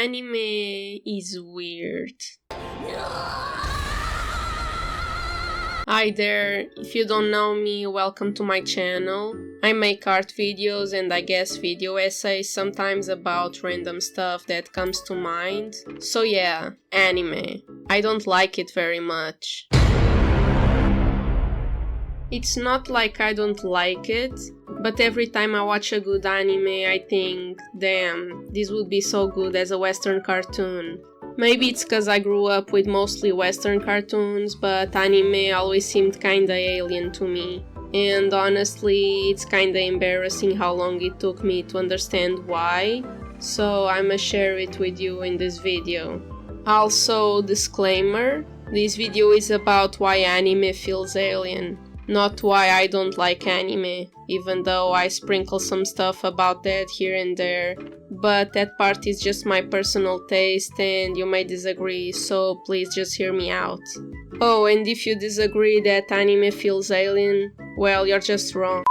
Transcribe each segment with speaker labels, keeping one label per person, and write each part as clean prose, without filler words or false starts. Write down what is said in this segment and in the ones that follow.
Speaker 1: Anime is weird. Hi there, if you don't know me, welcome to my channel. I make art videos and I guess video essays sometimes about random stuff that comes to mind. So yeah, anime. I don't like it very much. It's not like I don't like it, but every time I watch a good anime I think, damn, this would be so good as a Western cartoon. Maybe it's cause I grew up with mostly Western cartoons, but anime always seemed kinda alien to me. And honestly, it's kinda embarrassing how long it took me to understand why, so I'ma share it with you in this video. Also, disclaimer, this video is about why anime feels alien, not why I don't like anime, even though I sprinkle some stuff about that here and there, but that part is just my personal taste and you may disagree, so please just hear me out. Oh, and if you disagree that anime feels alien, well, you're just wrong.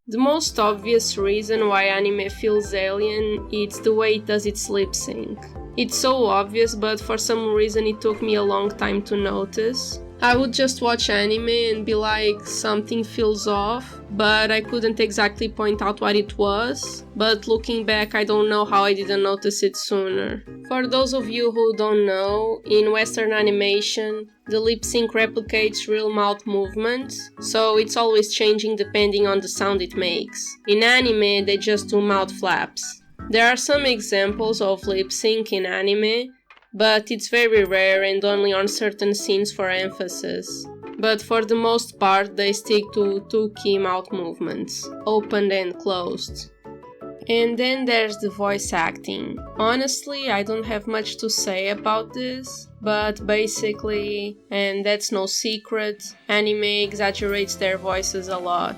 Speaker 1: The most obvious reason why anime feels alien is the way it does its lip sync. It's so obvious, but for some reason it took me a long time to notice. I would just watch anime and be like, something feels off, but I couldn't exactly point out what it was. But looking back, I don't know how I didn't notice it sooner. For those of you who don't know, in Western animation, the lip sync replicates real mouth movements, so it's always changing depending on the sound it makes. In anime, they just do mouth flaps. There are some examples of lip sync in anime, but it's very rare and only on certain scenes for emphasis. But for the most part, they stick to two key mouth movements, opened and closed. And then there's the voice acting. Honestly, I don't have much to say about this, but basically, and that's no secret, anime exaggerates their voices a lot.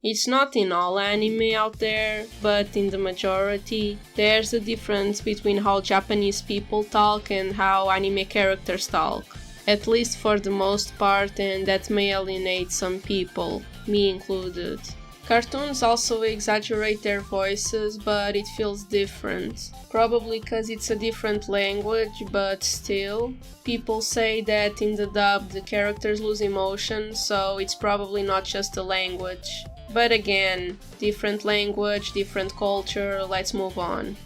Speaker 1: It's not in all anime out there, but in the majority, there's a difference between how Japanese people talk and how anime characters talk. At least for the most part, and that may alienate some people, me included. Cartoons also exaggerate their voices, but it feels different. Probably because it's a different language, but still. People say that in the dub the characters lose emotion, so it's probably not just the language. But again, different language, different culture, let's move on.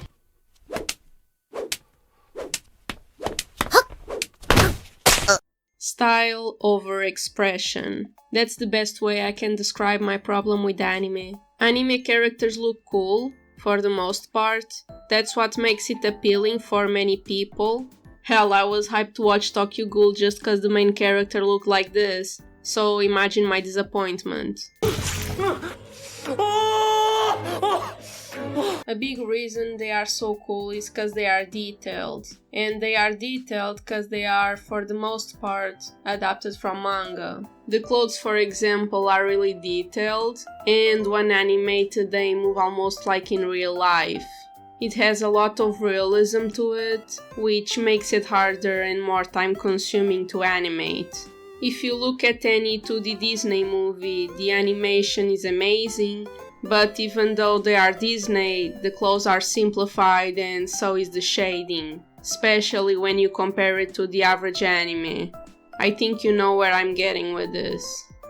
Speaker 1: Style over expression. That's the best way I can describe my problem with anime. Anime characters look cool, for the most part. That's what makes it appealing for many people. Hell, I was hyped to watch Tokyo Ghoul just cause the main character looked like this. So imagine my disappointment. A big reason they are so cool is cause they are detailed. And they are detailed cause they are, for the most part, adapted from manga. The clothes, for example, are really detailed, and when animated they move almost like in real life. It has a lot of realism to it, which makes it harder and more time consuming to animate. If you look at any 2D Disney movie, the animation is amazing, but even though they are Disney, the clothes are simplified and so is the shading, especially when you compare it to the average anime. I think you know where I'm getting with this.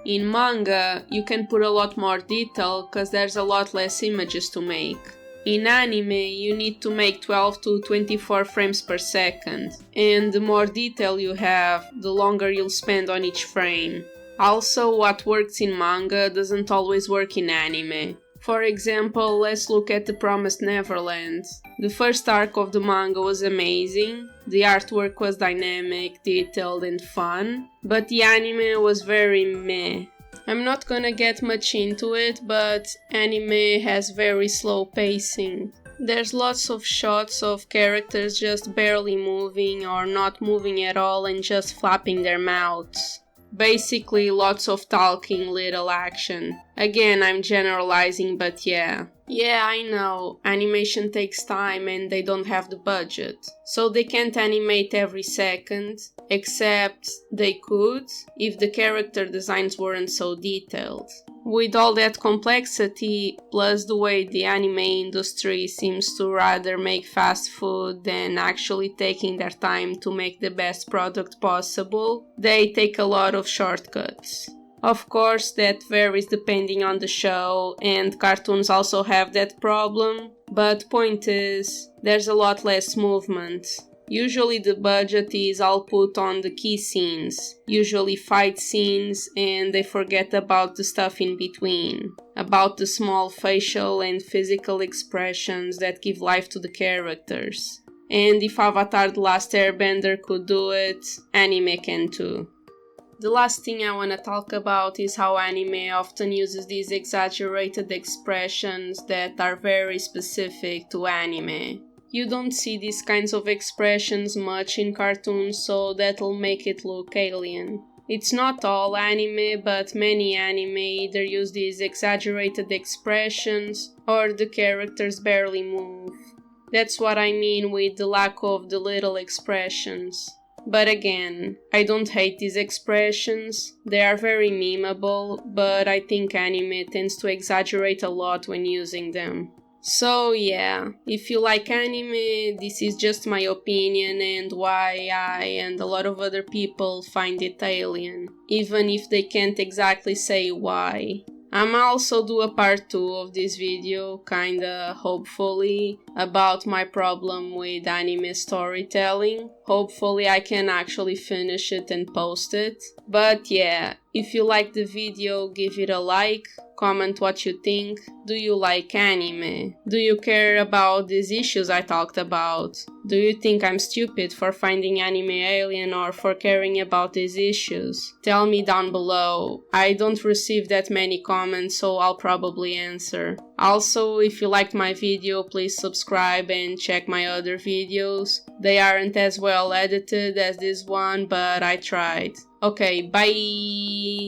Speaker 1: In manga, you can put a lot more detail cause there's a lot less images to make. In anime, you need to make 12 to 24 frames per second, and the more detail you have, the longer you'll spend on each frame. Also, what works in manga doesn't always work in anime. For example, let's look at The Promised Neverland. The first arc of the manga was amazing, the artwork was dynamic, detailed and fun, but the anime was very meh. I'm not gonna get much into it, but anime has very slow pacing. There's lots of shots of characters just barely moving or not moving at all and just flapping their mouths. Basically, lots of talking, little action. Again, I'm generalizing, but yeah. Yeah, I know, animation takes time and they don't have the budget, so they can't animate every second, except they could if the character designs weren't so detailed. With all that complexity, plus the way the anime industry seems to rather make fast food than actually taking their time to make the best product possible, they take a lot of shortcuts. Of course, that varies depending on the show, and cartoons also have that problem, but point is, there's a lot less movement. Usually the budget is all put on the key scenes, usually fight scenes, and they forget about the stuff in between, about the small facial and physical expressions that give life to the characters. And if Avatar: The Last Airbender could do it, anime can too. The last thing I want to talk about is how anime often uses these exaggerated expressions that are very specific to anime. You don't see these kinds of expressions much in cartoons, so that'll make it look alien. It's not all anime, but many anime either use these exaggerated expressions or the characters barely move. That's what I mean with the lack of the little expressions. But again, I don't hate these expressions, they are very memeable, but I think anime tends to exaggerate a lot when using them. So yeah, if you like anime, this is just my opinion and why I and a lot of other people find it alien, even if they can't exactly say why. I'ma also do a part 2 of this video, kinda hopefully, about my problem with anime storytelling. Hopefully I can actually finish it and post it. But yeah, if you like the video, give it a like, comment what you think. Do you like anime? Do you care about these issues I talked about? Do you think I'm stupid for finding anime alien or for caring about these issues? Tell me down below. I don't receive that many comments, so I'll probably answer. Also, if you liked my video, please subscribe and check my other videos. They aren't as well edited as this one, but I tried. Okay, bye!